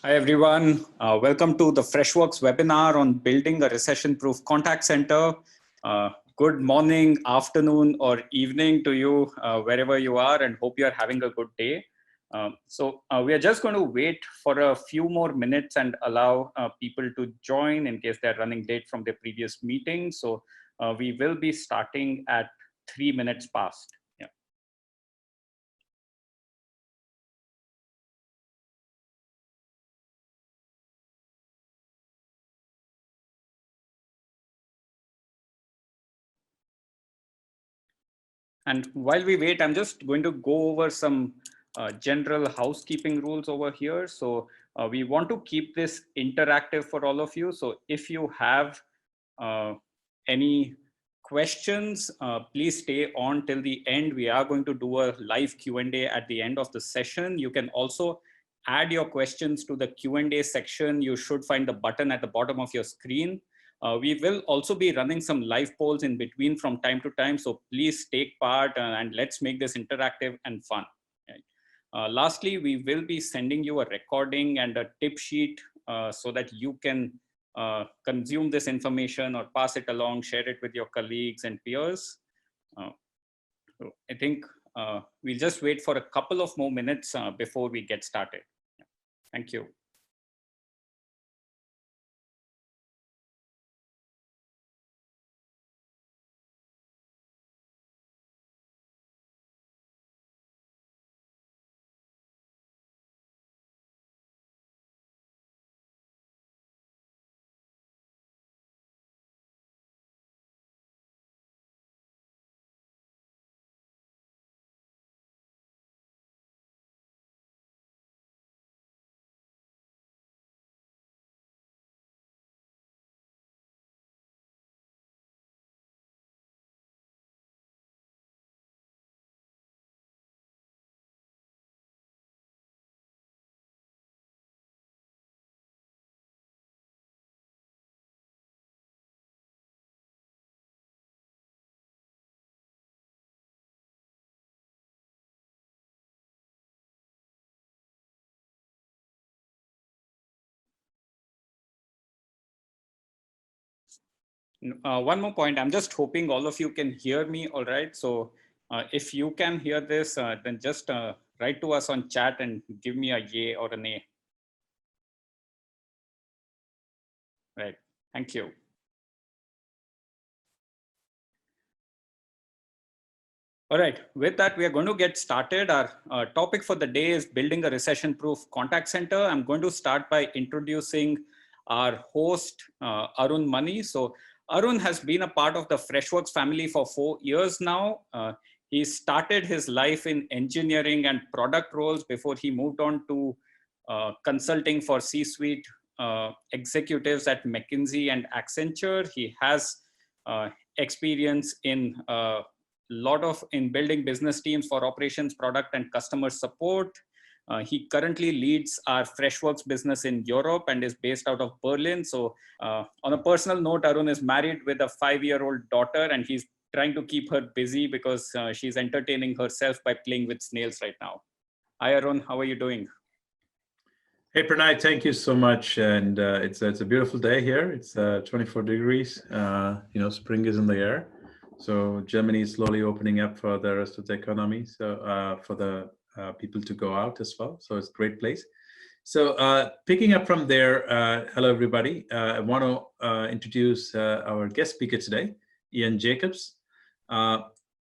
Hi, everyone. Welcome to the Freshworks webinar on building a recession-proof contact center. Good morning, afternoon, or evening to you, wherever you are, and hope you are having a good day. We are just going to wait for a few more minutes and allow people to join in case they're running late from their previous meeting. So we will be starting at 3 minutes past. Yeah. And while we wait, I'm just going to go over some general housekeeping rules over here. So we want to keep this interactive for all of you. So if you have any questions, please stay on till the end. We are going to do a live Q&A at the end of the session. You can also add your questions to the Q&A section. You should find the button at the bottom of your screen. We will also be running some live polls in between from time to time. So please take part and let's make this interactive and fun. Right? Lastly, we will be sending you a recording and a tip sheet so that you can consume this information or pass it along, share it with your colleagues and peers. So I think we'll just wait for a couple of more minutes before we get started. Thank you. One more point, I'm just hoping all of you can hear me all right. So if you can hear this, then just write to us on chat and give me a yay or a nay. Right, thank you. All right, with that, we are going to get started. Our topic for the day is building a recession-proof contact center. I'm going to start by introducing our host, Arun Mani. So Arun has been a part of the Freshworks family for 4 years now. He started his life in engineering and product roles before he moved on to consulting for C-suite executives at McKinsey and Accenture. He has experience in in building business teams for operations, product, and customer support. He currently leads our Freshworks business in Europe and is based out of Berlin. So on a personal note, Arun is married with a 5-year-old daughter, and he's trying to keep her busy because she's entertaining herself by playing with snails right now. Hi, Arun, how are you doing? Hey, Pranay, thank you so much. And it's a beautiful day here. It's 24 degrees. Spring is in the air. So Germany is slowly opening up for the rest of the economy. So for the people to go out as well. So it's a great place. So picking up from there, hello, everybody. I want to introduce our guest speaker today, Ian Jacobs.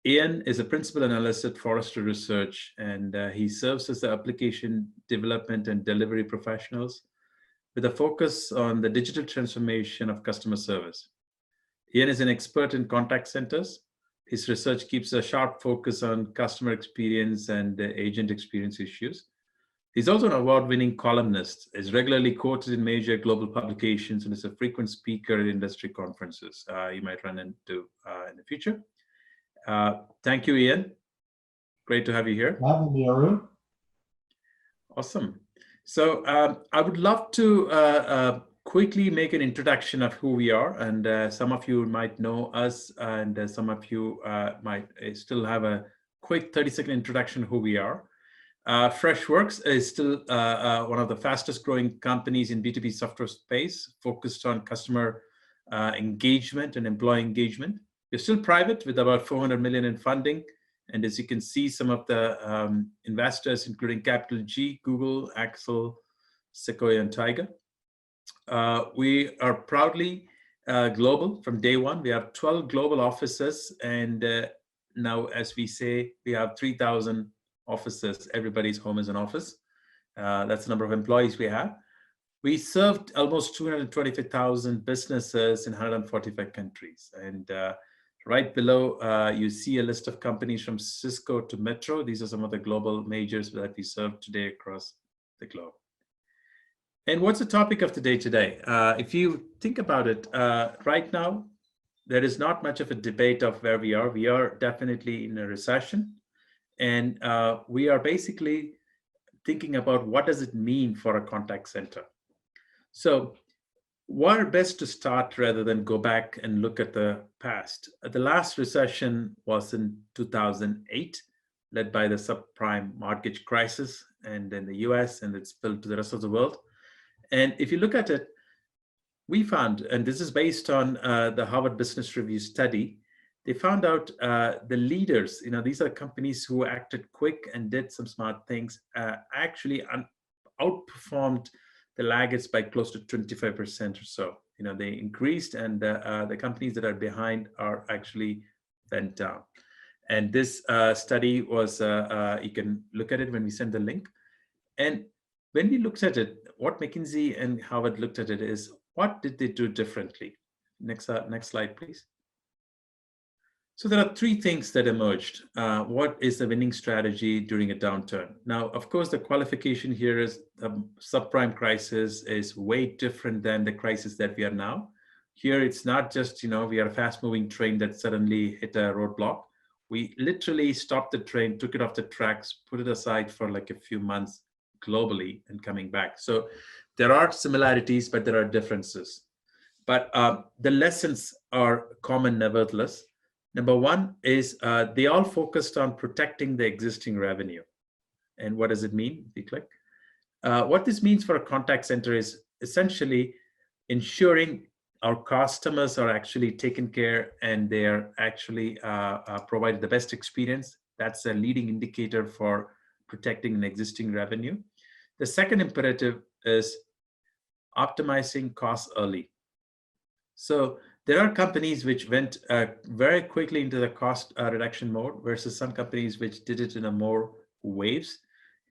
Ian is a principal analyst at Forrester Research, and he serves as the application development and delivery professionals with a focus on the digital transformation of customer service. Ian is an expert in contact centers. His research keeps a sharp focus on customer experience and agent experience issues. He's also an award-winning columnist, is regularly quoted in major global publications, and is a frequent speaker at industry conferences you might run into in the future. Thank you, Ian. Great to have you here. Having me, Arun. Awesome. So I would love to quickly make an introduction of who we are. And some of you might know us, and some of you might still have a quick 30-second introduction of who we are. Freshworks is still one of the fastest growing companies in B2B software space, focused on customer engagement and employee engagement. We're still private with about 400 million in funding. And as you can see, some of the investors, including Capital G, Google, Axel, Sequoia, and Tiger. We are proudly global from day one. We have 12 global offices. And now, as we say, we have 3,000 offices. Everybody's home is an office. That's the number of employees we have. We served almost 225,000 businesses in 145 countries. And right below, you see a list of companies from Cisco to Metro. These are some of the global majors that we serve today across the globe. And what's the topic of the day today? If you think about it, right now, there is not much of a debate of where we are. We are definitely in a recession. And we are basically thinking about what does it mean for a contact center. So where best to start rather than go back and look at the past? The last recession was in 2008, led by the subprime mortgage crisis and in the US, and it spilled to the rest of the world. And if you look at it, we found, and this is based on the Harvard Business Review study, they found out the leaders, these are companies who acted quick and did some smart things, actually outperformed the laggards by close to 25% or so. They increased, and the companies that are behind are actually went down. And this study was, you can look at it when we send the link. And when we looked at it, what McKinsey and Harvard looked at it is, what did they do differently? Next slide, please. So there are three things that emerged. What is the winning strategy during a downturn? Now, of course, the qualification here is the subprime crisis is way different than the crisis that we are now. Here, it's not just, we are a fast-moving train that suddenly hit a roadblock. We literally stopped the train, took it off the tracks, put it aside for like a few months globally and coming back. So there are similarities, but there are differences. But the lessons are common nevertheless. Number one is they all focused on protecting the existing revenue. And what does it mean? If you click. What this means for a contact center is essentially ensuring our customers are actually taken care and they are actually provided the best experience. That's a leading indicator for protecting an existing revenue. The second imperative is optimizing costs early. So there are companies which went very quickly into the cost reduction mode versus some companies which did it in a more waves.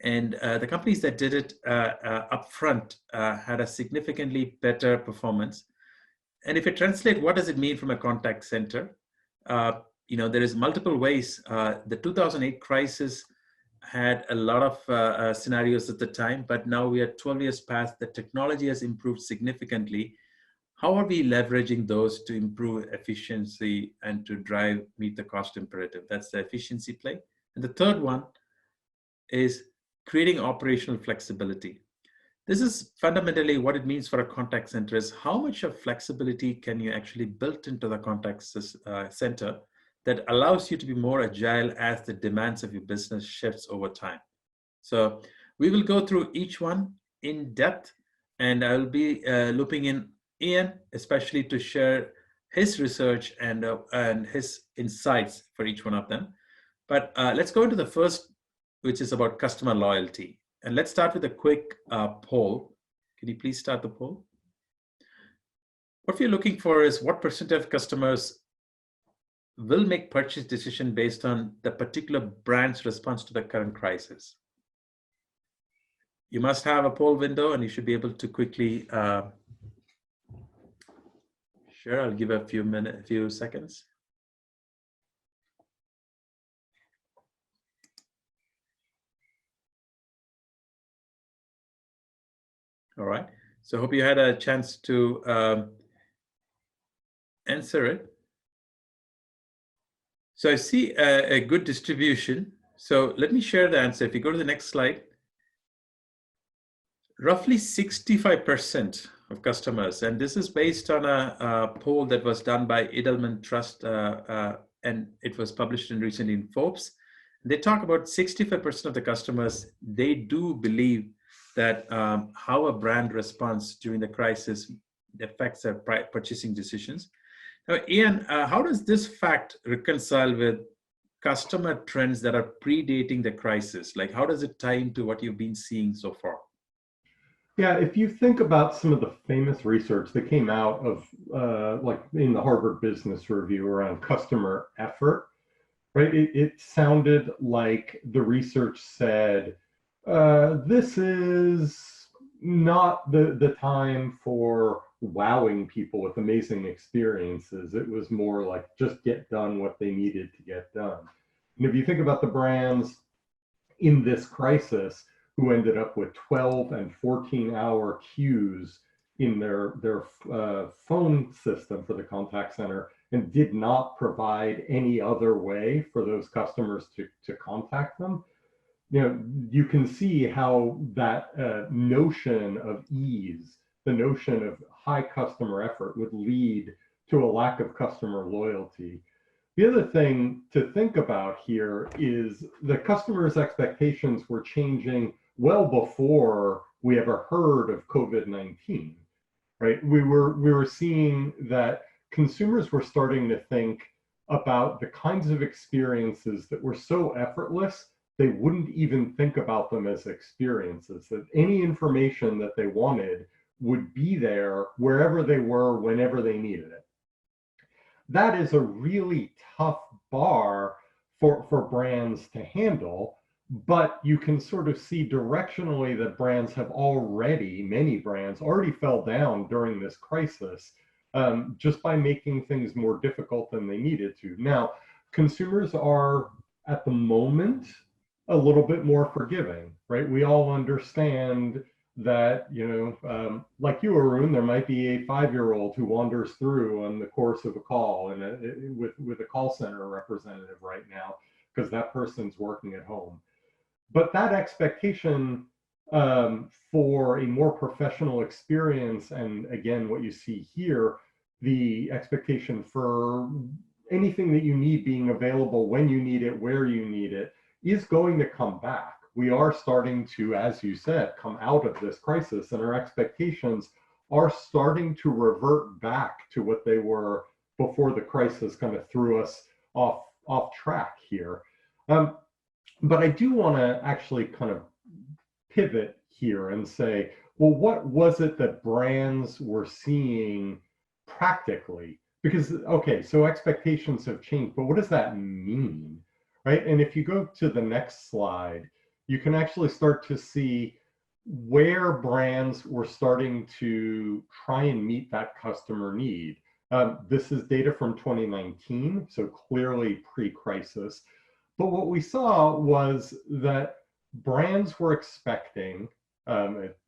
And the companies that did it upfront had a significantly better performance. And if you translate, what does it mean from a contact center? There is multiple ways. The 2008 crisis had a lot of scenarios at the time, but now we are 12 years past. The technology has improved significantly. How are we leveraging those to improve efficiency and to meet the cost imperative? That's the efficiency play. And the third one is creating operational flexibility. This is fundamentally what it means for a contact center is how much of flexibility can you actually build into the contact center that allows you to be more agile as the demands of your business shifts over time. So we will go through each one in depth, and I will be looping in Ian, especially to share his research and his insights for each one of them. But let's go into the first, which is about customer loyalty. And let's start with a quick poll. Can you please start the poll? What we're looking for is what percent of customers will make purchase decision based on the particular brand's response to the current crisis. You must have a poll window and you should be able to quickly share. I'll give a few seconds. All right, so I hope you had a chance to answer it. So I see a good distribution. So let me share the answer. If you go to the next slide, roughly 65% of customers, and this is based on a poll that was done by Edelman Trust, and it was published recently in Forbes. They talk about 65% of the customers, they do believe that how a brand responds during the crisis affects their purchasing decisions. Now, Ian, how does this fact reconcile with customer trends that are predating the crisis? Like, how does it tie into what you've been seeing so far? Yeah, if you think about some of the famous research that came out of like in the Harvard Business Review around customer effort, right? It sounded like the research said, this is not the time for wowing people with amazing experiences. It was more like just get done what they needed to get done. And if you think about the brands in this crisis who ended up with 12 and 14-hour queues in their phone system for the contact center and did not provide any other way for those customers to contact them, you can see how that notion of ease, the notion of high customer effort would lead to a lack of customer loyalty. The other thing to think about here is the customers' expectations were changing well before we ever heard of COVID-19, right? We were seeing that consumers were starting to think about the kinds of experiences that were so effortless, they wouldn't even think about them as experiences, that any information that they wanted would be there wherever they were, whenever they needed it. That is a really tough bar for brands to handle, but you can sort of see directionally that brands have already, many brands already fell down during this crisis just by making things more difficult than they needed to. Now, consumers are at the moment a little bit more forgiving, right? We all understand that, like you, Arun, there might be a 5-year-old who wanders through on the course of a call and with a call center representative right now, because that person's working at home. But that expectation for a more professional experience, and again, what you see here, the expectation for anything that you need being available when you need it, where you need it, is going to come back. We are starting to, as you said, come out of this crisis, and our expectations are starting to revert back to what they were before the crisis kind of threw us off track here. But I do want to actually kind of pivot here and say, well, what was it that brands were seeing practically? Because, okay, so expectations have changed, but what does that mean, right? And if you go to the next slide, you can actually start to see where brands were starting to try and meet that customer need. This is data from 2019, so clearly pre-crisis. But what we saw was that brands were expecting,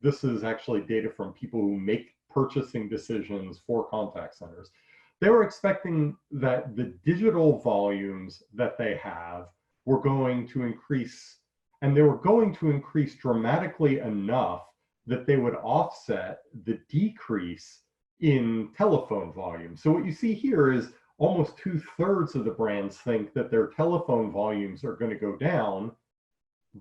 this is actually data from people who make purchasing decisions for contact centers. They were expecting that the digital volumes that they have were going to increase, and they were going to increase dramatically enough that they would offset the decrease in telephone volume. So what you see here is almost 2/3 of the brands think that their telephone volumes are going to go down,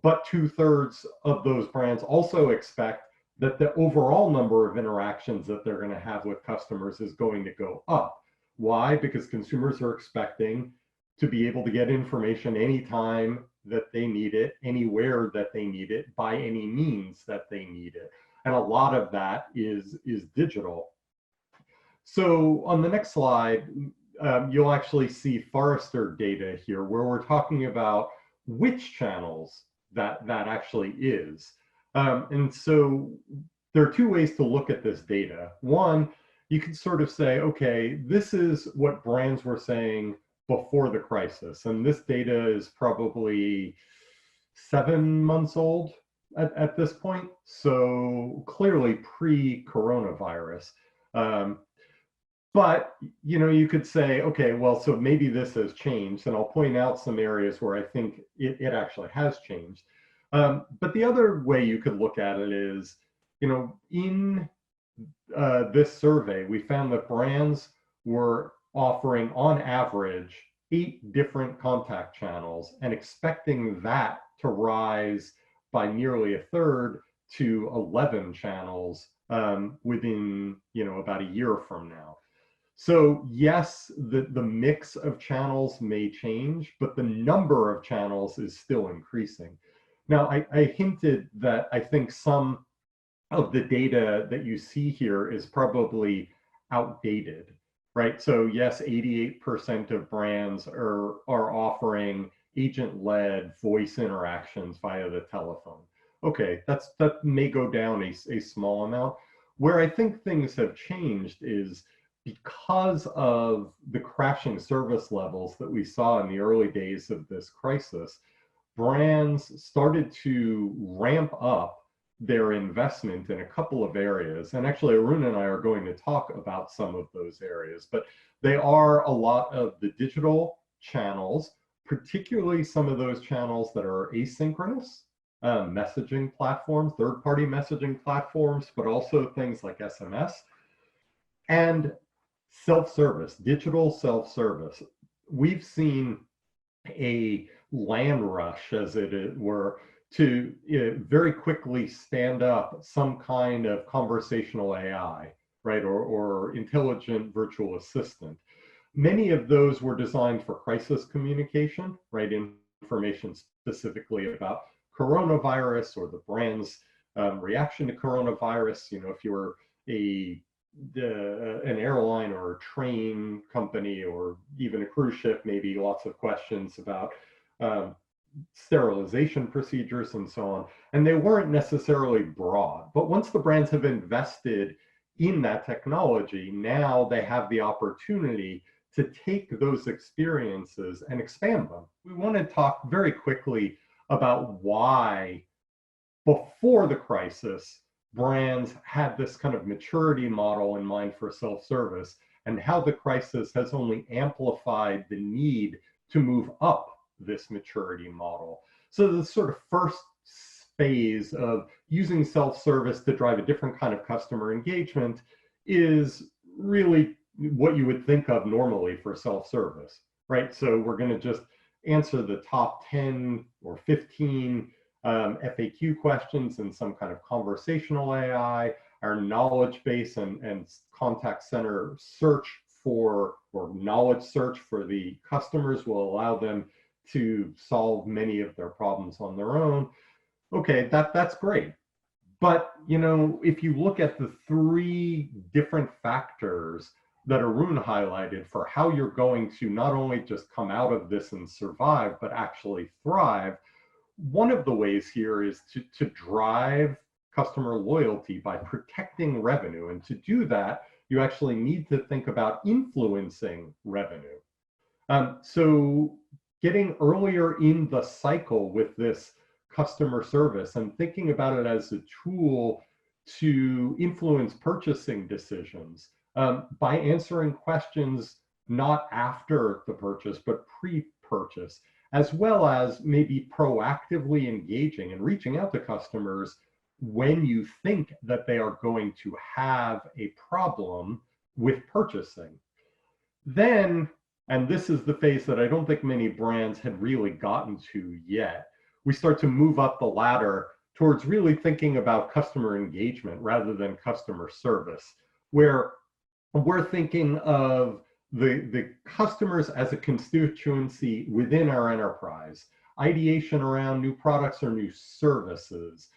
but 2/3 of those brands also expect that the overall number of interactions that they're going to have with customers is going to go up. Why? Because consumers are expecting to be able to get information anytime that they need it, anywhere that they need it, by any means that they need it. And a lot of that is digital. So on the next slide, you'll actually see Forrester data here where we're talking about which channels that actually is. And so there are two ways to look at this data. One, you can sort of say, okay, this is what brands were saying before the crisis. And this data is probably 7 months old at this point. So clearly pre-coronavirus. But, you could say, okay, well, so maybe this has changed, and I'll point out some areas where I think it actually has changed. But the other way you could look at it is, in this survey, we found that brands were offering, on average, 8 different contact channels and expecting that to rise by nearly a third to 11 channels within, about a year from now. So yes, the mix of channels may change, but the number of channels is still increasing. Now, I hinted that I think some of the data that you see here is probably outdated, right? So yes, 88% of brands are offering agent-led voice interactions via the telephone. Okay, that may go down a small amount. Where I think things have changed is because of the crashing service levels that we saw in the early days of this crisis, brands started to ramp up their investment in a couple of areas. And actually, Arun and I are going to talk about some of those areas, but they are a lot of the digital channels, particularly some of those channels that are asynchronous, messaging platforms, third-party messaging platforms, but also things like SMS, and self-service, digital self-service. We've seen a land rush, as it were, to very quickly stand up some kind of conversational AI, right, or intelligent virtual assistant. Many of those were designed for crisis communication, right, information specifically about coronavirus or the brand's reaction to coronavirus. If you were an airline or a train company or even a cruise ship, maybe lots of questions about sterilization procedures and so on. And they weren't necessarily broad. But once the brands have invested in that technology, now they have the opportunity to take those experiences and expand them. We want to talk very quickly about why, before the crisis, brands had this kind of maturity model in mind for self-service, and how the crisis has only amplified the need to move up this maturity model. So the sort of first phase of using self-service to drive a different kind of customer engagement is really what you would think of normally for self-service, right? So we're going to just answer the top 10 or 15 FAQ questions in some kind of conversational AI. Our knowledge base and contact center search for, or knowledge search for the customers will allow them to solve many of their problems on their own. Okay, that's great. But if you look at the 3 different factors that Arun highlighted for how you're going to not only just come out of this and survive, but actually thrive, one of the ways here is to drive customer loyalty by protecting revenue. And to do that, you actually need to think about influencing revenue. So getting earlier in the cycle with this customer service and thinking about it as a tool to influence purchasing decisions by answering questions not after the purchase, but pre-purchase, as well as maybe proactively engaging and reaching out to customers when you think that they are going to have a problem with purchasing. Then, and this is the phase that I don't think many brands had really gotten to yet, we start to move up the ladder towards really thinking about customer engagement rather than customer service, where we're thinking of the customers as a constituency within our enterprise, ideation around new products or new services,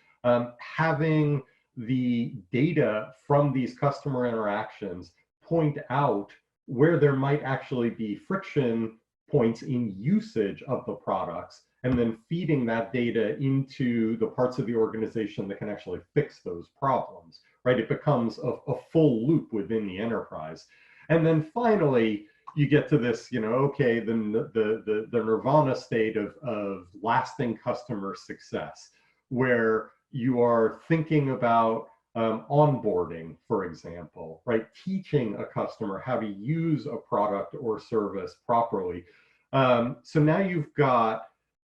having the data from these customer interactions point out where there might actually be friction points in usage of the products, and then feeding that data into the parts of the organization that can actually fix those problems, right? It becomes a full loop within the enterprise. And then finally, you get to this, okay, then the nirvana state of lasting customer success, where you are thinking about onboarding, for example, right? Teaching a customer how to use a product or service properly. So now you've got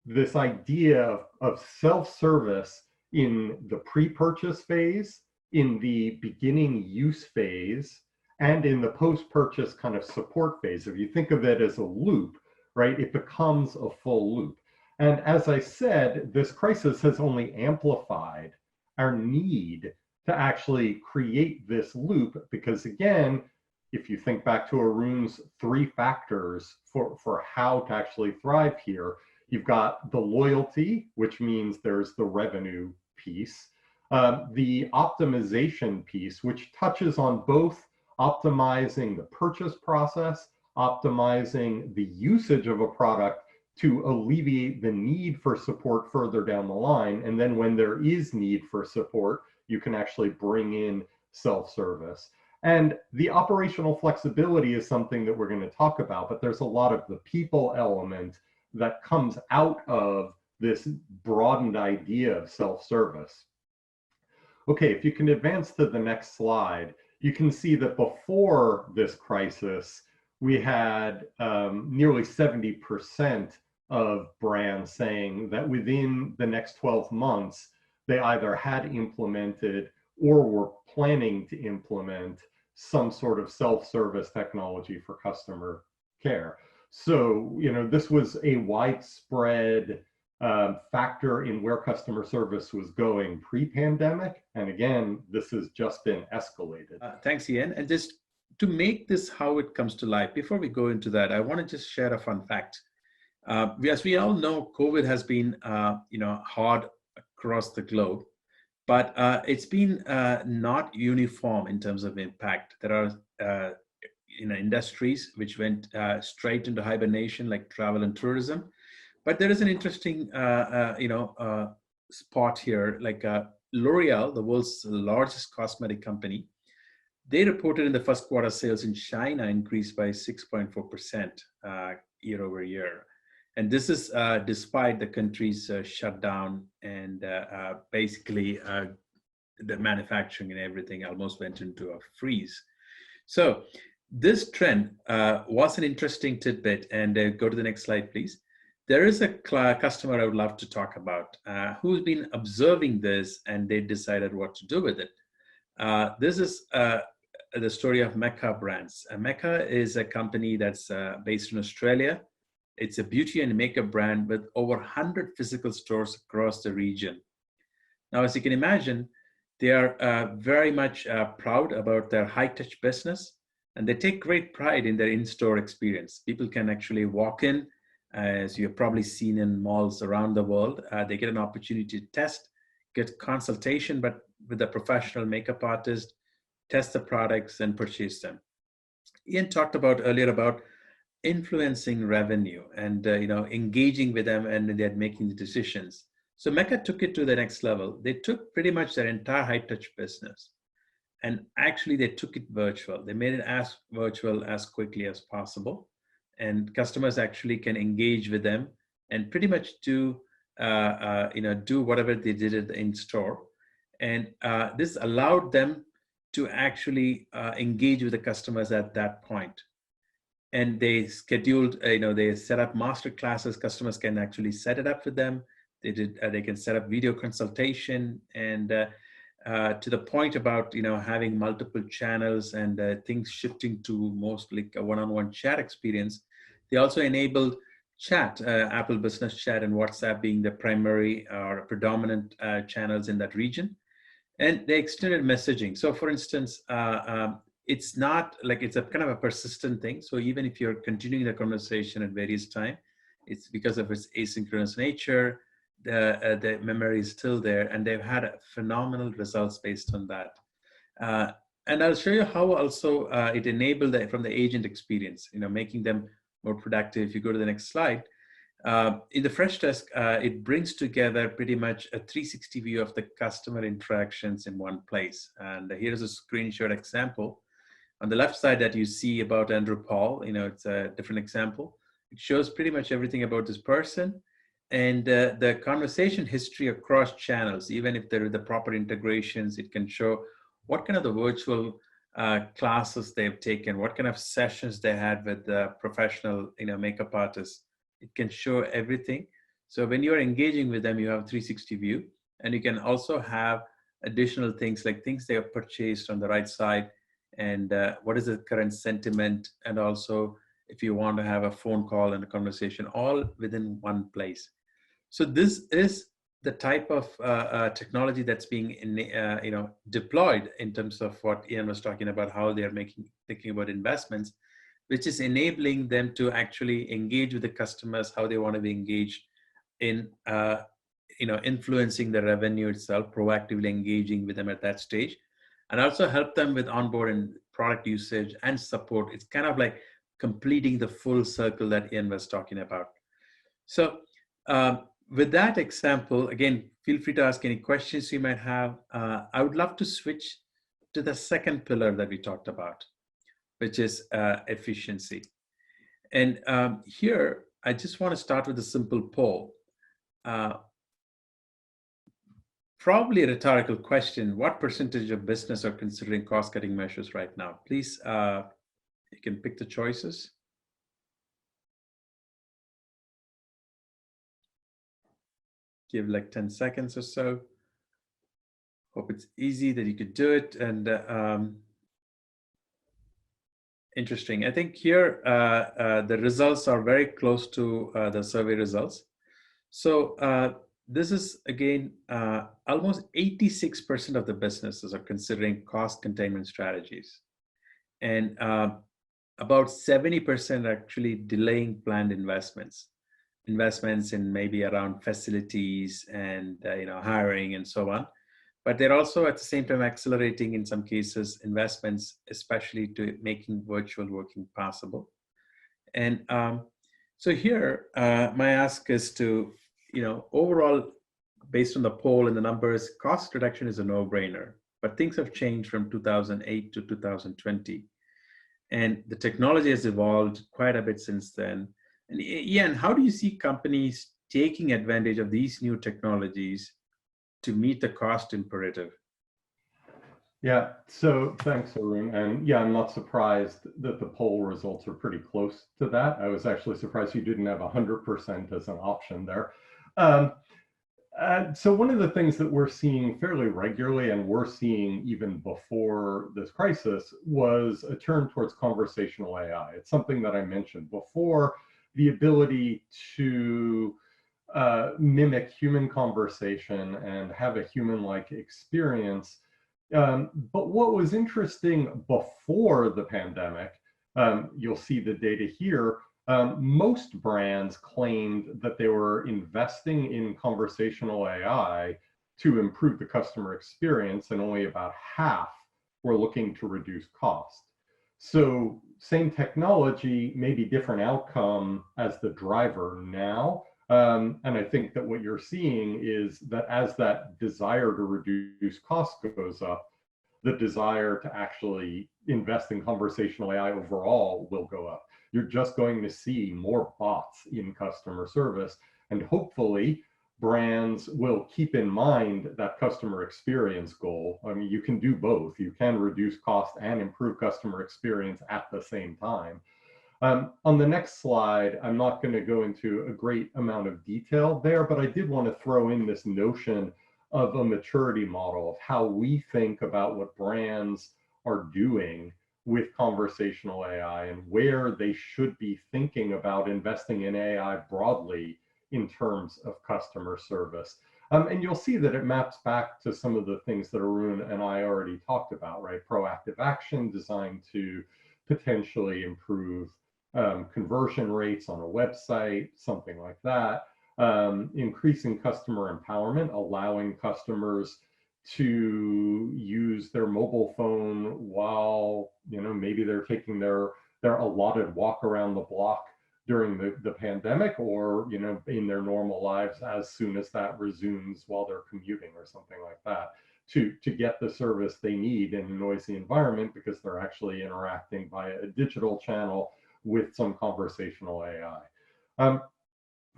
this idea of self-service in the pre-purchase phase, in the beginning use phase, and in the post-purchase kind of support phase. If you think of it as a loop, right? It becomes a full loop. And as I said, this crisis has only amplified our need to actually create this loop, because again, if you think back to Arun's 3 factors for how to actually thrive here, you've got the loyalty, which means there's the revenue piece, the optimization piece, which touches on both optimizing the purchase process, optimizing the usage of a product to alleviate the need for support further down the line. And then when there is need for support, you can actually bring in self-service. And the operational flexibility is something that we're going to talk about, but there's a lot of the people element that comes out of this broadened idea of self-service. Okay, if you can advance to the next slide, you can see that before this crisis, we had nearly 70% of brands saying that within the next 12 months, they either had implemented or were planning to implement some sort of self-service technology for customer care. So, you know, this was a widespread factor in where customer service was going pre-pandemic. And again, this has just been escalated. Thanks, Ian. And just to make this how it comes to life, before we go into that, I want to just share a fun fact. As we all know, COVID has been, hard across the globe, but it's been not uniform in terms of impact. There are, industries which went straight into hibernation, like travel and tourism. But there is an interesting, spot here, like L'Oreal, the world's largest cosmetic company. They reported in the first quarter sales in China increased by 6.4% year over year. And this is despite the country's shutdown and basically the manufacturing and everything almost went into a freeze. So this trend was an interesting tidbit. And go to the next slide, please. There is a customer I would love to talk about who's been observing this, and they decided what to do with it. This is the story of Mecca Brands. Mecca is a company that's based in Australia. It's a beauty and makeup brand with over 100 physical stores across the region. Now, as you can imagine, they are very much proud about their high-touch business, and they take great pride in their in-store experience. People can actually walk in, as you've probably seen in malls around the world. They get an opportunity to test, get consultation, but with a professional makeup artist, test the products and purchase them. Ian talked about earlier about influencing revenue and engaging with them, and they're making the decisions. So Mecca took it to the next level. They took pretty much their entire high-touch business, and actually they took it virtual. They made it as virtual as quickly as possible, and customers actually can engage with them and pretty much do whatever they did in store. And this allowed them to actually engage with the customers at that point. And they scheduled, they set up master classes. Customers can actually set it up with them. They can set up video consultation, and to the point about having multiple channels and things shifting to mostly a one-on-one chat experience. They also enabled chat, Apple Business Chat and WhatsApp being the primary or predominant channels in that region. And they extended messaging. So for instance, it's not like it's a kind of a persistent thing. So even if you're continuing the conversation at various times, it's because of its asynchronous nature, the memory is still there, and they've had phenomenal results based on that. And I'll show you how also it enabled from the agent experience, making them more productive. If you go to the next slide, in the Freshdesk, it brings together pretty much a 360 view of the customer interactions in one place. And here's a screenshot example. On the left side that you see about Andrew Paul, it's a different example. It shows pretty much everything about this person and the conversation history across channels. Even if there are the proper integrations, it can show what kind of the virtual classes they've taken, what kind of sessions they had with the professional makeup artists. It can show everything. So when you're engaging with them, you have a 360 view, and you can also have additional things like things they have purchased on the right side, and what is the current sentiment, and also if you want to have a phone call and a conversation, all within one place. So this is the type of technology that's being deployed in terms of what Ian was talking about, how they're thinking about investments, which is enabling them to actually engage with the customers, how they want to be engaged in influencing the revenue itself, proactively engaging with them at that stage, and also help them with onboard and product usage and support. It's kind of like completing the full circle that Ian was talking about. So with that example, again, feel free to ask any questions you might have. I would love to switch to the second pillar that we talked about, which is efficiency. And here, I just want to start with a simple poll. Probably a rhetorical question. What percentage of business are considering cost-cutting measures right now? Please, you can pick the choices. Give like 10 seconds or so. Hope it's easy that you could do it. And interesting. I think here, the results are very close to the survey results. So this is, again, almost 86% of the businesses are considering cost containment strategies. And about 70% are actually delaying planned investments in maybe around facilities and hiring and so on. But they're also at the same time accelerating in some cases investments, especially to making virtual working possible. And so here, my ask is to, overall, based on the poll and the numbers, cost reduction is a no-brainer. But things have changed from 2008 to 2020. And the technology has evolved quite a bit since then. And Ian, how do you see companies taking advantage of these new technologies to meet the cost imperative? Yeah, so thanks, Arun. And yeah, I'm not surprised that the poll results are pretty close to that. I was actually surprised you didn't have 100% as an option there. So one of the things that we're seeing fairly regularly, and we're seeing even before this crisis, was a turn towards conversational AI. It's something that I mentioned before, the ability to mimic human conversation and have a human-like experience. But what was interesting before the pandemic, you'll see the data here, most brands claimed that they were investing in conversational AI to improve the customer experience, and only about half were looking to reduce cost. So same technology, maybe different outcome as the driver now. And I think that what you're seeing is that as that desire to reduce cost goes up, the desire to actually invest in conversational AI overall will go up. You're just going to see more bots in customer service, and hopefully brands will keep in mind that customer experience goal. I mean, you can do both. You can reduce cost and improve customer experience at the same time. On the next slide, I'm not going to go into a great amount of detail there, but I did want to throw in this notion of a maturity model of how we think about what brands are doing with conversational AI and where they should be thinking about investing in AI broadly in terms of customer service. And you'll see that it maps back to some of the things that Arun and I already talked about, right? Proactive action designed to potentially improve conversion rates on a website, something like that. Increasing customer empowerment, allowing customers to use their mobile phone while, maybe they're taking their allotted walk around the block during the pandemic, or, in their normal lives as soon as that resumes while they're commuting or something like that, to get the service they need in a noisy environment because they're actually interacting via a digital channel with some conversational AI.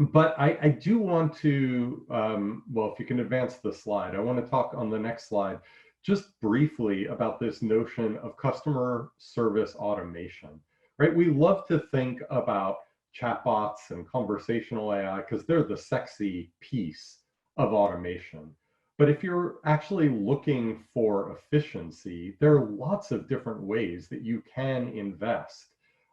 But I do want to, well, if you can advance the slide, I want to talk on the next slide just briefly about this notion of customer service automation, right? We love to think about chatbots and conversational AI because they're the sexy piece of automation. But if you're actually looking for efficiency, there are lots of different ways that you can invest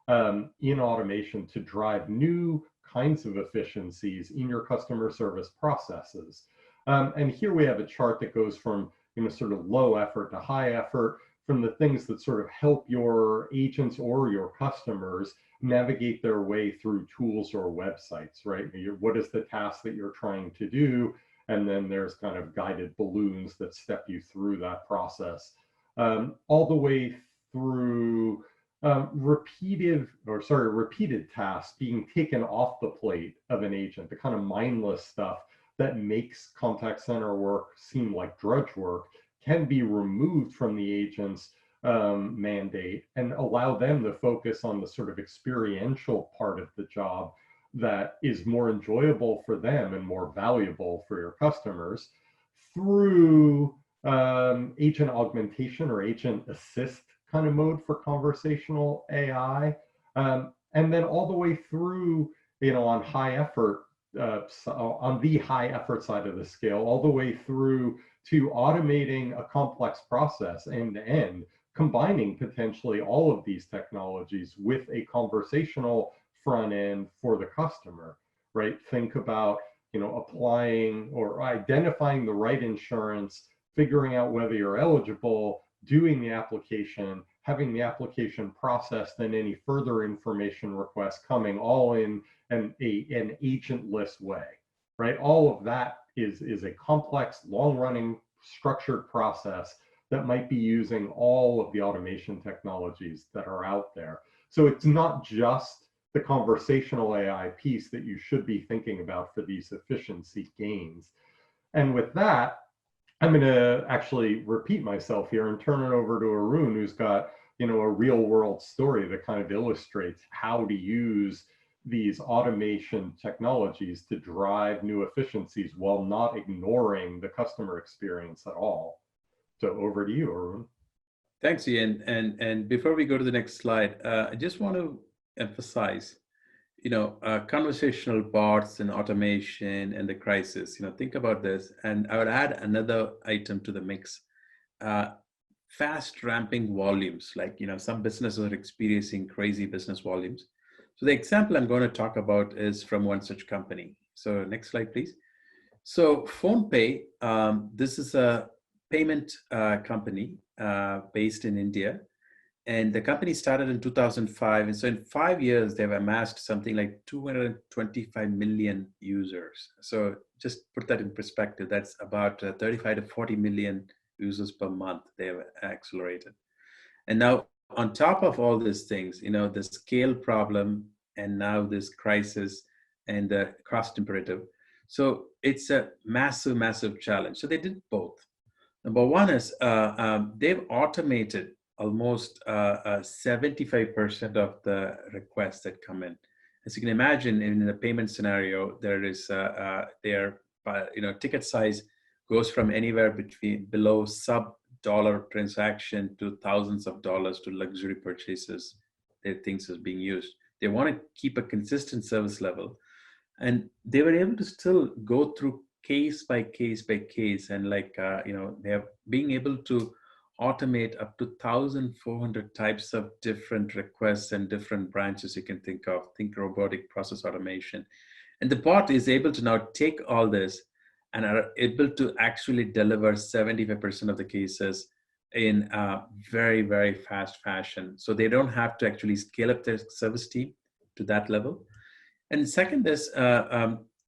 in automation to drive new kinds of efficiencies in your customer service processes. And here we have a chart that goes from sort of low effort to high effort, from the things that sort of help your agents or your customers navigate their way through tools or websites, right? What is the task that you're trying to do? And then there's kind of guided balloons that step you through that process, all the way through repeated tasks being taken off the plate of an agent, the kind of mindless stuff that makes contact center work seem like drudge work, can be removed from the agent's mandate and allow them to focus on the sort of experiential part of the job that is more enjoyable for them and more valuable for your customers through agent augmentation or agent assist kind of mode for conversational AI. And then all the way through, on high effort, on the high effort side of the scale, all the way through to automating a complex process end to end, combining potentially all of these technologies with a conversational front end for the customer, right? Think about, applying or identifying the right insurance, figuring out whether you're eligible, doing the application, having the application processed, and any further information requests coming all in an agentless way, right? All of that is a complex, long-running, structured process that might be using all of the automation technologies that are out there. So it's not just the conversational AI piece that you should be thinking about for these efficiency gains. And with that, I'm going to actually repeat myself here and turn it over to Arun, who's got a real world story that kind of illustrates how to use these automation technologies to drive new efficiencies while not ignoring the customer experience at all. So over to you, Arun. Thanks, Ian. And before we go to the next slide, I just want to emphasize, conversational bots and automation and the crisis. Think about this. And I would add another item to the mix. Fast ramping volumes, like some businesses are experiencing crazy business volumes. So the example I'm going to talk about is from one such company. So next slide, please. So PhonePe, this is a payment company based in India. And the company started in 2005. And so in 5 years, they've amassed something like 225 million users. So just put that in perspective, that's about 35 to 40 million users per month they have accelerated. And now on top of all these things, the scale problem and now this crisis and the cost imperative. So it's a massive, massive challenge. So they did both. Number one is they've automated almost 75% of the requests that come in. As you can imagine, in a payment scenario, there is ticket size goes from anywhere between below sub-dollar transaction to thousands of dollars to luxury purchases that things is being used. They want to keep a consistent service level, and they were able to still go through case by case by case, and they are being able to automate up to 1,400 types of different requests and different branches you can think of. Think robotic process automation. And the bot is able to now take all this and are able to actually deliver 75% of the cases in a very, very fast fashion. So they don't have to actually scale up their service team to that level. And second is,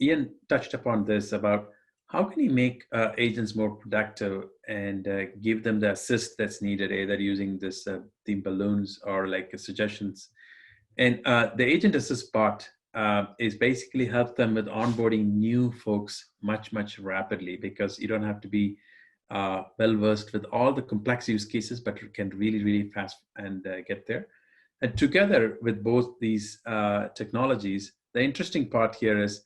Ian touched upon this about how can you make agents more productive and give them the assist that's needed, either using this theme balloons or like suggestions. And the agent assist bot is basically help them with onboarding new folks much, much rapidly, because you don't have to be well-versed with all the complex use cases, but you can really, really fast and get there. And together with both these technologies, the interesting part here is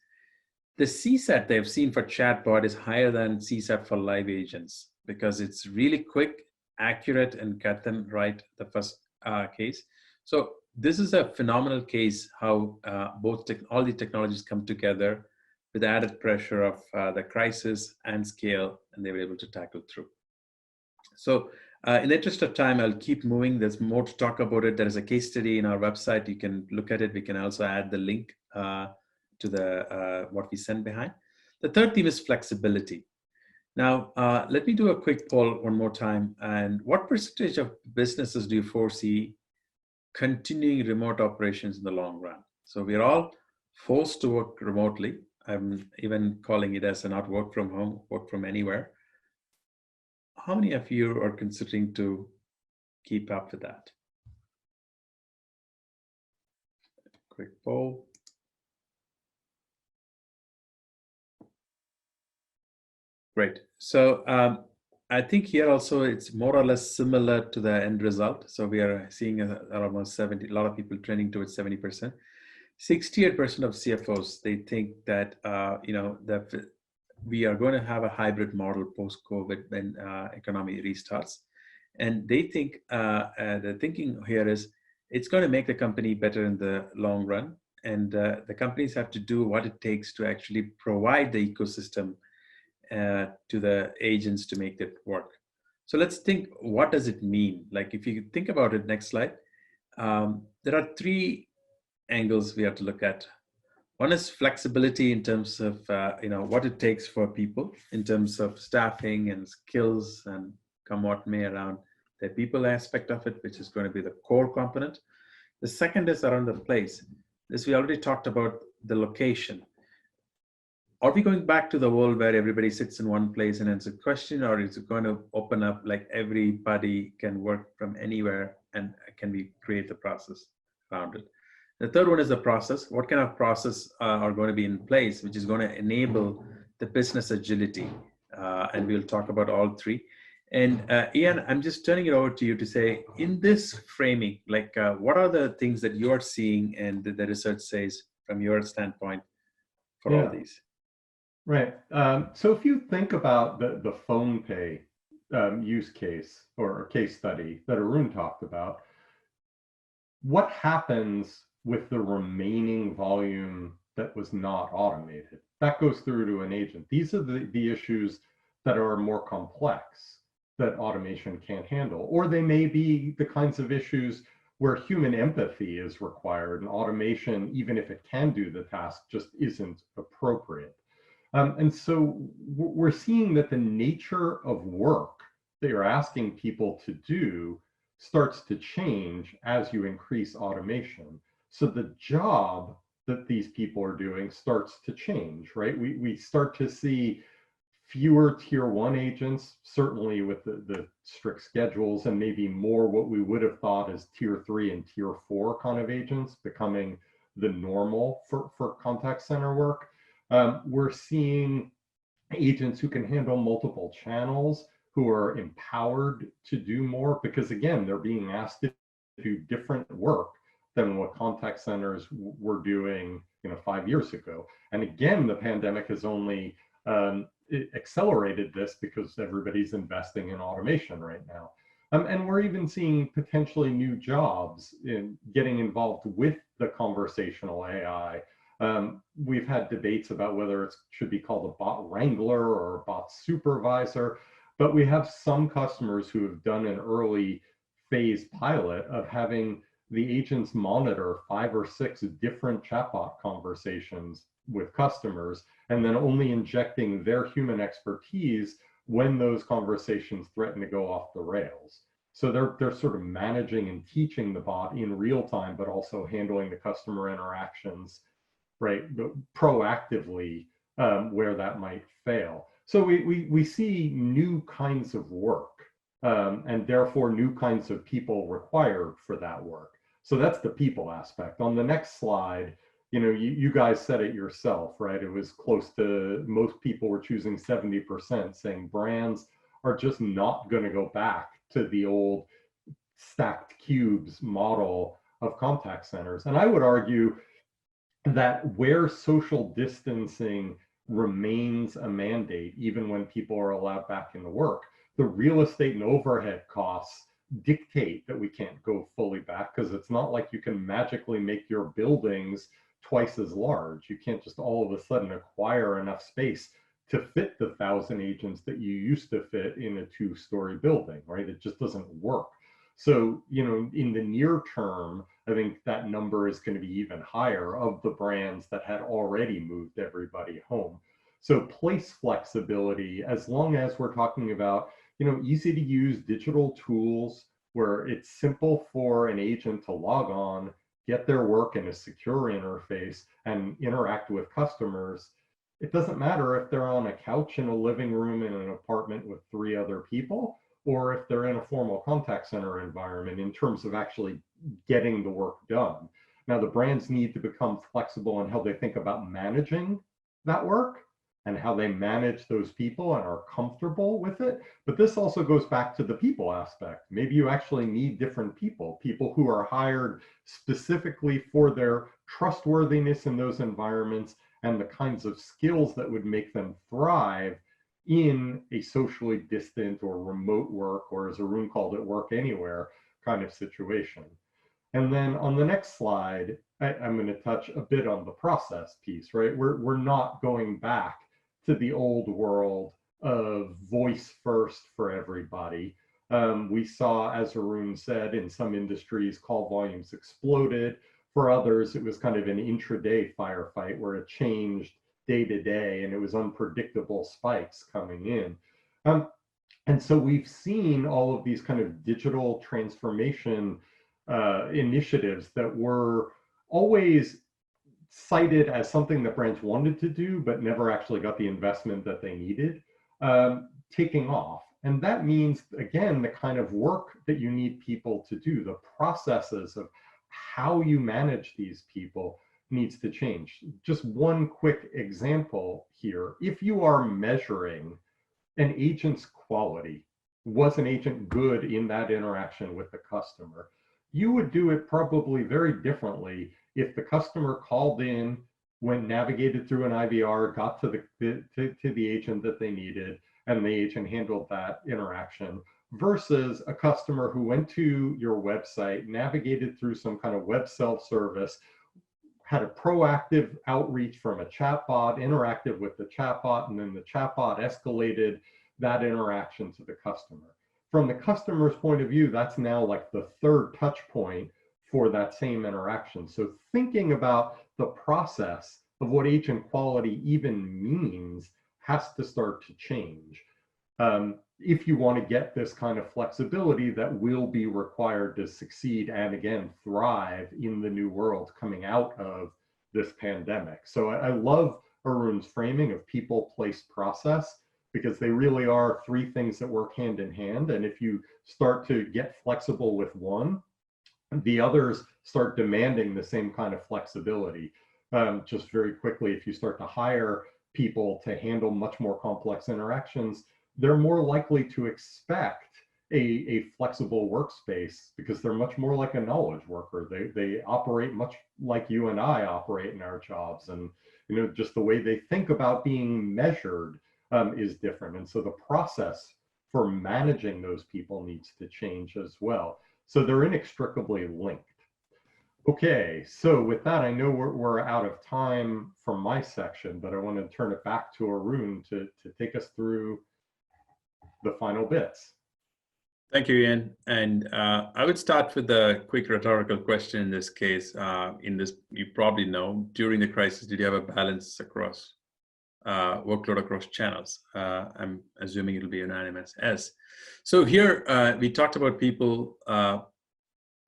the CSAT they've seen for chatbot is higher than CSAT for live agents, because it's really quick, accurate, and get them right the first case. So this is a phenomenal case how all the technologies come together with added pressure of the crisis and scale, and they were able to tackle through. So In the interest of time, I'll keep moving. There's more to talk about it. There is a case study in our website. You can look at it. We can also add the link to the what we send behind. The third theme is flexibility. Now, let me do a quick poll one more time. And what percentage of businesses do you foresee continuing remote operations in the long run? So we're all forced to work remotely. I'm even calling it as a not work from home, work from anywhere. How many of you are considering to keep up with that? Quick poll. Great. So I think here also it's more or less similar to the end result. So we are seeing almost 70, a lot of people trending towards 70%. 68% of CFOs, they think that, that we are going to have a hybrid model post-COVID when economy restarts. And they think, the thinking here is, it's going to make the company better in the long run. And the companies have to do what it takes to actually provide the ecosystem to the agents to make it work. So let's think, what does it mean? Like if you think about it, next slide, there are three angles we have to look at. One is flexibility in terms of what it takes for people in terms of staffing and skills and come what may around the people aspect of it, which is going to be the core component. The second is around the place. This we already talked about, the location. Are we going back to the world where everybody sits in one place and answers a question, or is it going to open up like everybody can work from anywhere and can we create the process around it? The third one is the process. What kind of process are going to be in place, which is going to enable the business agility? And we'll talk about all three. And Ian, I'm just turning it over to you to say, in this framing, like what are the things that you're seeing and the research says from your standpoint for all these? Right. So if you think about the PhonePe use case or case study that Arun talked about, what happens with the remaining volume that was not automated? That goes through to an agent. These are the issues that are more complex that automation can't handle, or they may be the kinds of issues where human empathy is required and automation, even if it can do the task, just isn't appropriate. And so we're seeing that the nature of work that you're asking people to do starts to change as you increase automation. So the job that these people are doing starts to change, right? We start to see fewer tier 1 agents, certainly with the strict schedules, and maybe more what we would have thought as tier 3 and tier 4 kind of agents becoming the normal for contact center work. We're seeing agents who can handle multiple channels, who are empowered to do more, because again, they're being asked to do different work than what contact centers were doing 5 years ago. And again, the pandemic has only accelerated this because everybody's investing in automation right now. And we're even seeing potentially new jobs in getting involved with the conversational AI. We've had debates about whether it should be called a bot wrangler or a bot supervisor, but we have some customers who have done an early phase pilot of having the agents monitor 5 or 6 different chatbot conversations with customers, and then only injecting their human expertise when those conversations threaten to go off the rails. So they're sort of managing and teaching the bot in real time, but also handling the customer interactions, right, proactively where that might fail. So we see new kinds of work and therefore new kinds of people required for that work. So that's the people aspect. On the next slide, you guys said it yourself, right? It was close to, most people were choosing 70%, saying brands are just not going to go back to the old stacked cubes model of contact centers. And I would argue that where social distancing remains a mandate, even when people are allowed back into work, the real estate and overhead costs dictate that we can't go fully back, because it's not like you can magically make your buildings twice as large. You can't just all of a sudden acquire enough space to fit the 1,000 agents that you used to fit in a 2-story building, right? It just doesn't work. So, in the near term, I think that number is going to be even higher of the brands that had already moved everybody home. So place flexibility, as long as we're talking about, easy to use digital tools where it's simple for an agent to log on, get their work in a secure interface, and interact with customers. It doesn't matter if they're on a couch in a living room in an apartment with 3 other people, or if they're in a formal contact center environment in terms of actually getting the work done. Now, the brands need to become flexible in how they think about managing that work and how they manage those people and are comfortable with it. But this also goes back to the people aspect. Maybe you actually need different people who are hired specifically for their trustworthiness in those environments and the kinds of skills that would make them thrive in a socially distant or remote work, or as Arun called it, work anywhere kind of situation. And then on the next slide, I'm going to touch a bit on the process piece, right? We're not going back to the old world of voice first for everybody. We saw, as Arun said, in some industries, call volumes exploded. For others, it was kind of an intraday firefight where it changed day to day and it was unpredictable spikes coming in. And so we've seen all of these kind of digital transformation initiatives that were always cited as something that brands wanted to do, but never actually got the investment that they needed, taking off. And that means, again, the kind of work that you need people to do, the processes of how you manage these people needs to change. Just one quick example here. If you are measuring an agent's quality, was an agent good in that interaction with the customer, you would do it probably very differently if the customer called in, went navigated through an IVR, got to the agent that they needed, and the agent handled that interaction, versus a customer who went to your website, navigated through some kind of web self-service, had a proactive outreach from a chatbot, interacted with the chatbot, and then the chatbot escalated that interaction to the customer. From the customer's point of view, that's now like the 3rd touch point for that same interaction. So thinking about the process of what agent quality even means has to start to change. If you want to get this kind of flexibility that will be required to succeed and, again, thrive in the new world coming out of this pandemic. So I love Arun's framing of people, place, process, because they really are 3 things that work hand in hand. And if you start to get flexible with one, the others start demanding the same kind of flexibility. Just very quickly, if you start to hire people to handle much more complex interactions, they're more likely to expect a flexible workspace because they're much more like a knowledge worker. They operate much like you and I operate in our jobs. And just the way they think about being measured is different. And so the process for managing those people needs to change as well. So they're inextricably linked. Okay, so with that, I know we're out of time from my section, but I want to turn it back to Arun to take us through the final bits. Thank you, Ian. And I would start with a quick rhetorical question in this case. You probably know, during the crisis, did you have a balance across workload across channels? I'm assuming it'll be unanimous. Yes. So here we talked about people,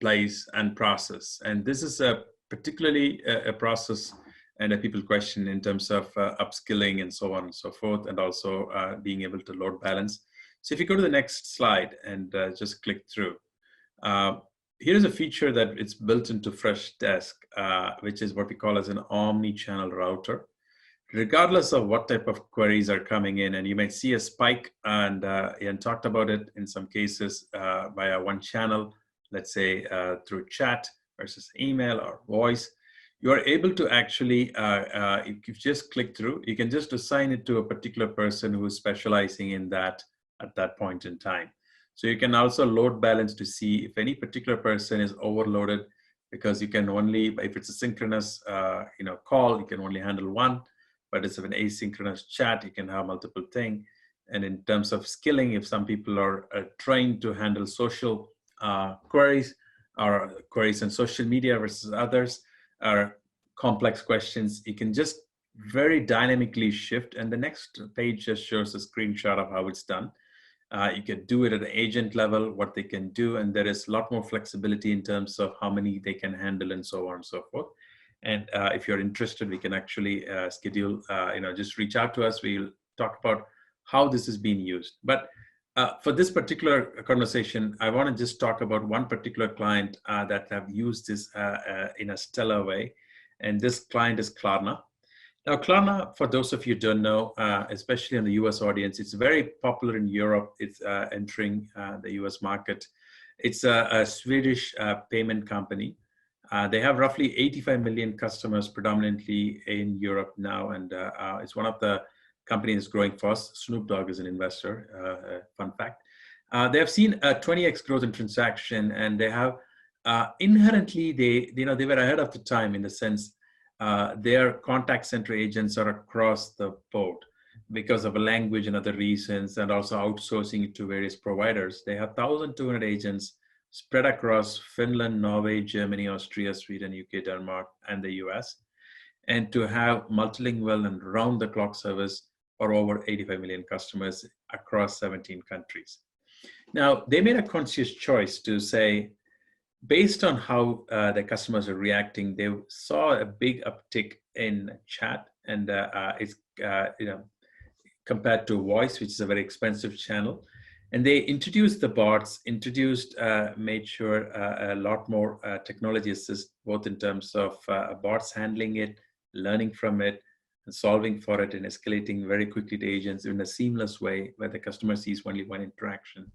place, and process. And this is particularly a process and a people question in terms of upskilling and so on and so forth, and also being able to load balance. So if you go to the next slide and just click through, here's a feature that it's built into Freshdesk, which is what we call as an omni-channel router. Regardless of what type of queries are coming in, and you might see a spike, and Ian talked about it in some cases via one channel, let's say through chat versus email or voice, you are able to actually, if you just click through, you can just assign it to a particular person who is specializing in that at that point in time. So you can also load balance to see if any particular person is overloaded, because you can only, if it's a synchronous call, you can only handle one. but it's an asynchronous chat. You can have multiple things. And in terms of skilling, if some people are trained to handle social queries or queries on social media versus others, or complex questions, you can just very dynamically shift. And the next page just shows a screenshot of how it's done. You can do it at an agent level, what they can do, and there is a lot more flexibility in terms of how many they can handle and so on and so forth. And if you're interested, we can actually schedule, just reach out to us. We'll talk about how this is being used. But for this particular conversation, I want to just talk about one particular client that have used this in a stellar way. And this client is Klarna. Now, Klarna, for those of you who don't know, especially in the US audience, it's very popular in Europe. It's entering the US market. It's a Swedish payment company. They have roughly 85 million customers predominantly in Europe now. And it's one of the companies growing fast. Snoop Dogg is an investor, fun fact. They have seen a 20x growth in transaction, and they have inherently, they were ahead of the time in the sense their contact center agents are across the board because of a language and other reasons, and also outsourcing it to various providers. They have 1,200 agents spread across Finland, Norway, Germany, Austria, Sweden, UK, Denmark, and the US. And to have multilingual and round-the-clock service for over 85 million customers across 17 countries. Now, they made a conscious choice to say, based on how the customers are reacting, they saw a big uptick in chat, and it's compared to voice, which is a very expensive channel. And they introduced the bots, made sure a lot more technology assist, both in terms of bots handling it, learning from it, and solving for it, and escalating very quickly to agents in a seamless way where the customer sees only one interaction.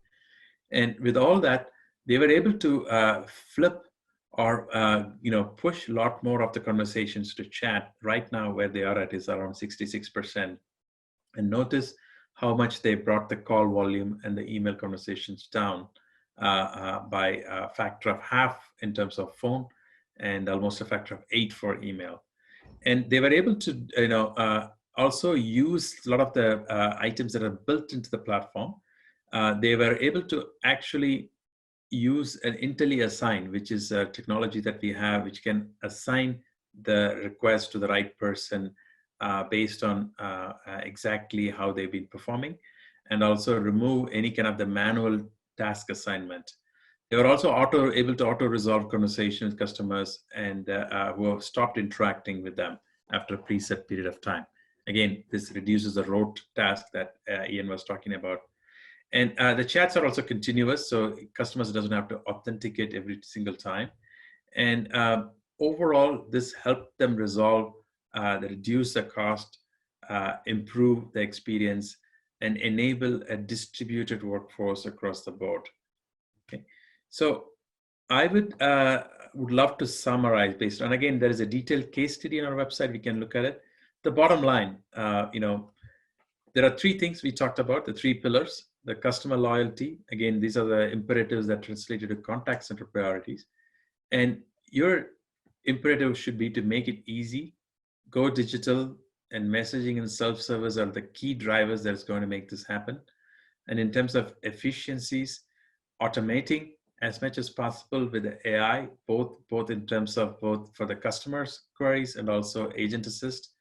And with all that, they were able to flip or push a lot more of the conversations to chat. Right now, where they are at is around 66%. And notice how much they brought the call volume and the email conversations down by a factor of half in terms of phone, and almost a factor of 8 for email. And they were able to also use a lot of the items that are built into the platform. They were able to actually use an IntelliAssign, which is a technology that we have, which can assign the request to the right person based on exactly how they've been performing, and also remove any kind of the manual task assignment. They were also able to auto-resolve conversations with customers and who have stopped interacting with them after a preset period of time. Again, this reduces the rote task that Ian was talking about. And the chats are also continuous, so customers doesn't have to authenticate every single time. And overall, this helped them resolve, reduce the cost, improve the experience, and enable a distributed workforce across the board. Okay, so I would love to summarize based on, again, there is a detailed case study on our website. We can look at it. The bottom line, there are 3 things we talked about, the 3 pillars. The customer loyalty, again, these are the imperatives that translated to contact center priorities. And your imperative should be to make it easy, go digital, and messaging and self-service are the key drivers that's going to make this happen. And in terms of efficiencies, automating as much as possible with the AI, both in terms of both for the customers' queries and also agent assist,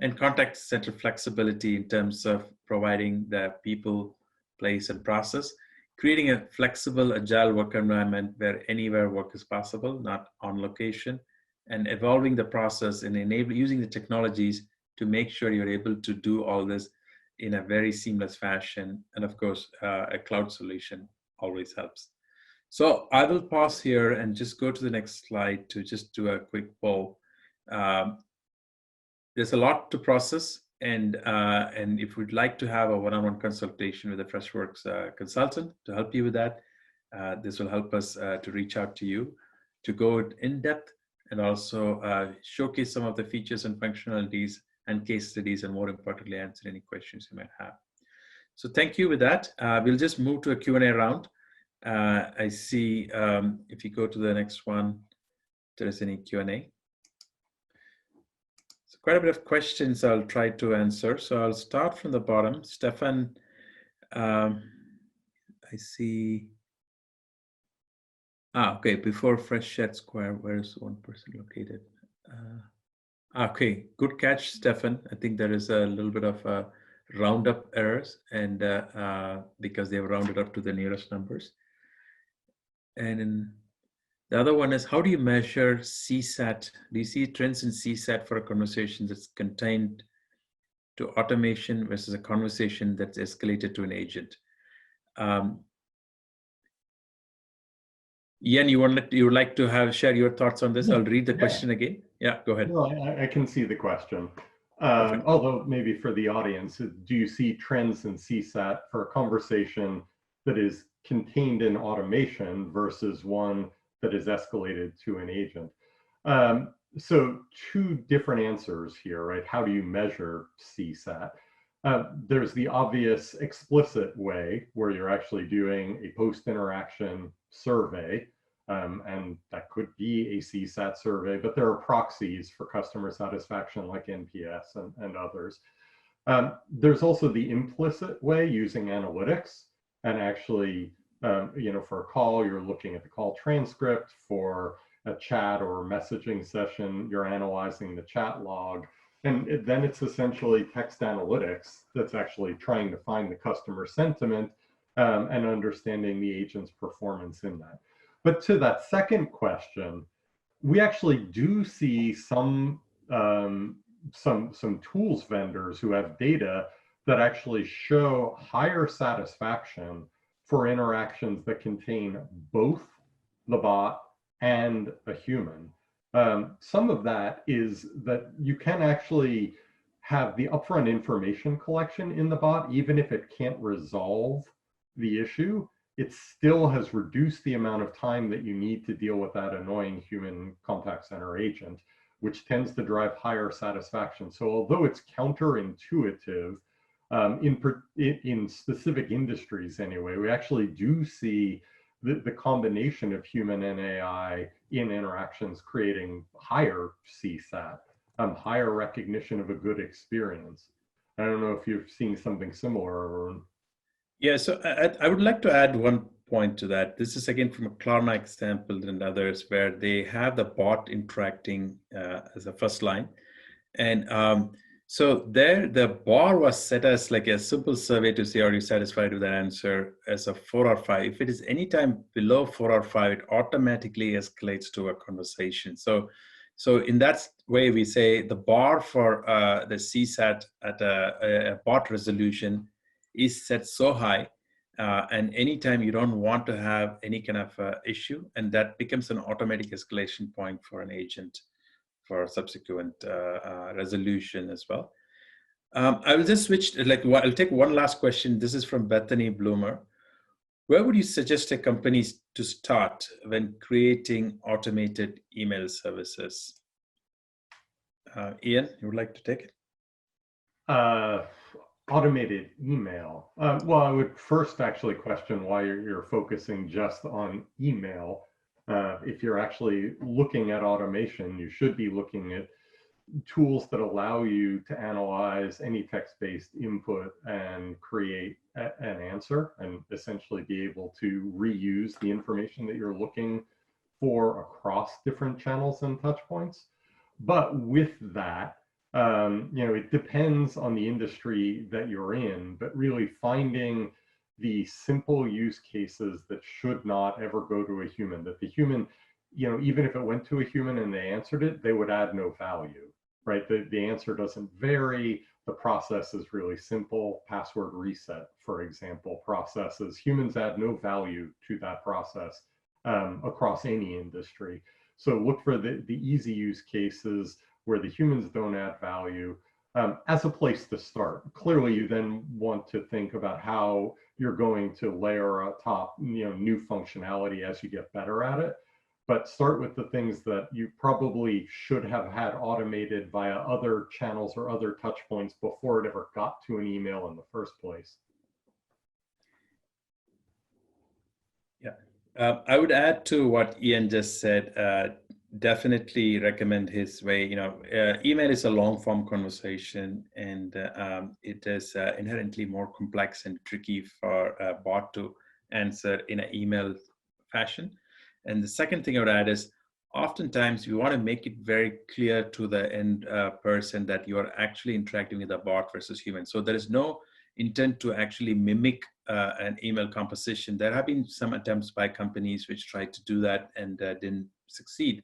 and contact center flexibility in terms of providing the people, place, and process, creating a flexible, agile work environment where anywhere work is possible, not on location, and evolving the process and using the technologies to make sure you're able to do all this in a very seamless fashion. And of course, a cloud solution always helps. So I will pause here and just go to the next slide to just do a quick poll. There's a lot to process. And if we'd like to have a one-on-one consultation with a Freshworks consultant to help you with that, this will help us to reach out to you, to go in depth and also showcase some of the features and functionalities and case studies, and more importantly, answer any questions you might have. So thank you with that. We'll just move to a Q&A round. I see if you go to the next one, if there is any Q&A. So quite a bit of questions I'll try to answer. So I'll start from the bottom. Stefan, I see. Okay, before Freshdesk Square, where is one person located? Okay, good catch, Stefan. I think there is a little bit of roundup errors, and because they have rounded up to the nearest numbers. And the other one is, how do you measure CSAT? Do you see trends in CSAT for a conversation that's contained to automation versus a conversation that's escalated to an agent? Ian, you would like to share your thoughts on this? I'll read the question again. Yeah, go ahead. No, I can see the question. Although maybe for the audience, do you see trends in CSAT for a conversation that is contained in automation versus one that is escalated to an agent? So two different answers here, right? How do you measure CSAT? There's the obvious explicit way where you're actually doing a post-interaction survey, and that could be a CSAT survey, but there are proxies for customer satisfaction like NPS and others. There's also the implicit way using analytics, and actually, for a call, you're looking at the call transcript. For a chat or messaging session, you're analyzing the chat log. And then it's essentially text analytics that's actually trying to find the customer sentiment and understanding the agent's performance in that. But to that second question, we actually do see some tools vendors who have data that actually show higher satisfaction for interactions that contain both the bot and a human. Some of that is that you can actually have the upfront information collection in the bot, even if it can't resolve the issue, it still has reduced the amount of time that you need to deal with that annoying human contact center agent, which tends to drive higher satisfaction. So although it's counterintuitive, in specific industries anyway, we actually do see the combination of human and AI in interactions creating higher CSAT, higher recognition of a good experience. I don't know if you've seen something similar, Arun. Yeah, so I would like to add one point to that. This is again from a Klarna example and others where they have the bot interacting as a first line. And so there, the bar was set as like a simple survey to see, are you satisfied with the answer, as a 4 or 5. If it is anytime below 4 or 5, it automatically escalates to a conversation. So in that way, we say the bar for the CSAT at a bot resolution is set so high, and anytime you don't want to have any kind of issue, and that becomes an automatic escalation point for an agent for subsequent resolution as well. I will just switch, I'll take one last question. This is from Bethany Bloomer. Where would you suggest a company to start when creating automated email services? Ian, you would like to take it? Automated email. Well, I would first actually question why you're focusing just on email. If you're actually looking at automation, you should be looking at tools that allow you to analyze any text-based input and create an answer and essentially be able to reuse the information that you're looking for across different channels and touch points. But with that, it depends on the industry that you're in, but really finding the simple use cases that should not ever go to a human, that the human, even if it went to a human and they answered it, they would add no value, right? The answer doesn't vary. The process is really simple. Password reset, for example, processes. Humans add no value to that process across any industry. So look for the easy use cases where the humans don't add value as a place to start. Clearly, you then want to think about how you're going to layer on top, new functionality as you get better at it. But start with the things that you probably should have had automated via other channels or other touch points before it ever got to an email in the first place. Yeah, I would add to what Ian just said. definitely recommend his way. Email is a long form conversation, and it is inherently more complex and tricky for a bot to answer in an email fashion. And the second thing I would add is, oftentimes you want to make it very clear to the end person that you are actually interacting with a bot versus human. So there is no intent to actually mimic an email composition. There have been some attempts by companies which tried to do that and didn't succeed.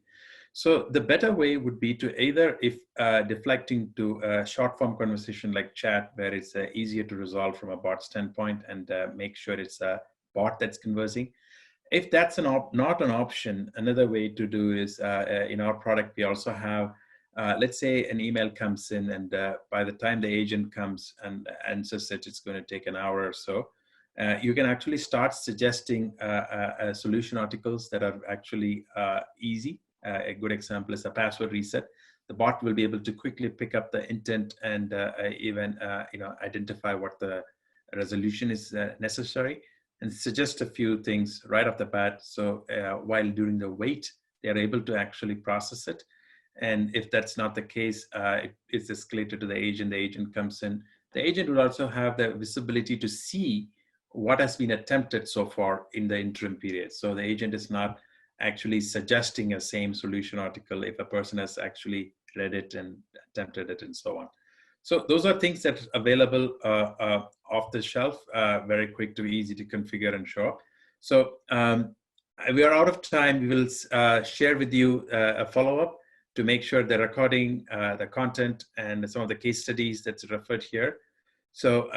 So the better way would be to either, if deflecting to a short form conversation like chat, where it's easier to resolve from a bot standpoint, and make sure it's a bot that's conversing. If that's not an option, another way to do is in our product, we also have, let's say an email comes in, and by the time the agent comes and answers it, it's going to take an hour or so. You can actually start suggesting solution articles that are actually easy. A good example is a password reset. The bot will be able to quickly pick up the intent and even identify what the resolution is necessary, and suggest a few things right off the bat. So while during the wait, they are able to actually process it. And if that's not the case, it's escalated to the agent comes in. The agent will also have the visibility to see what has been attempted so far in the interim period. So the agent is not actually suggesting a same solution article if a person has actually read it and attempted it and so on. So those are things that are available off the shelf, very quick to easy to configure and show up. So we are out of time. We will share with you a follow-up to make sure the recording, the content, and some of the case studies that's referred here. So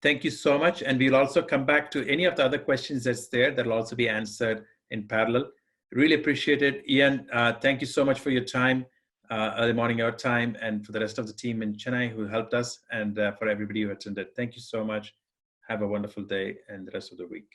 thank you so much. And we'll also come back to any of the other questions that's there that will also be answered in parallel. Really appreciate it. Ian, thank you so much for your time, early morning our time, and for the rest of the team in Chennai who helped us, and for everybody who attended. Thank you so much. Have a wonderful day and the rest of the week.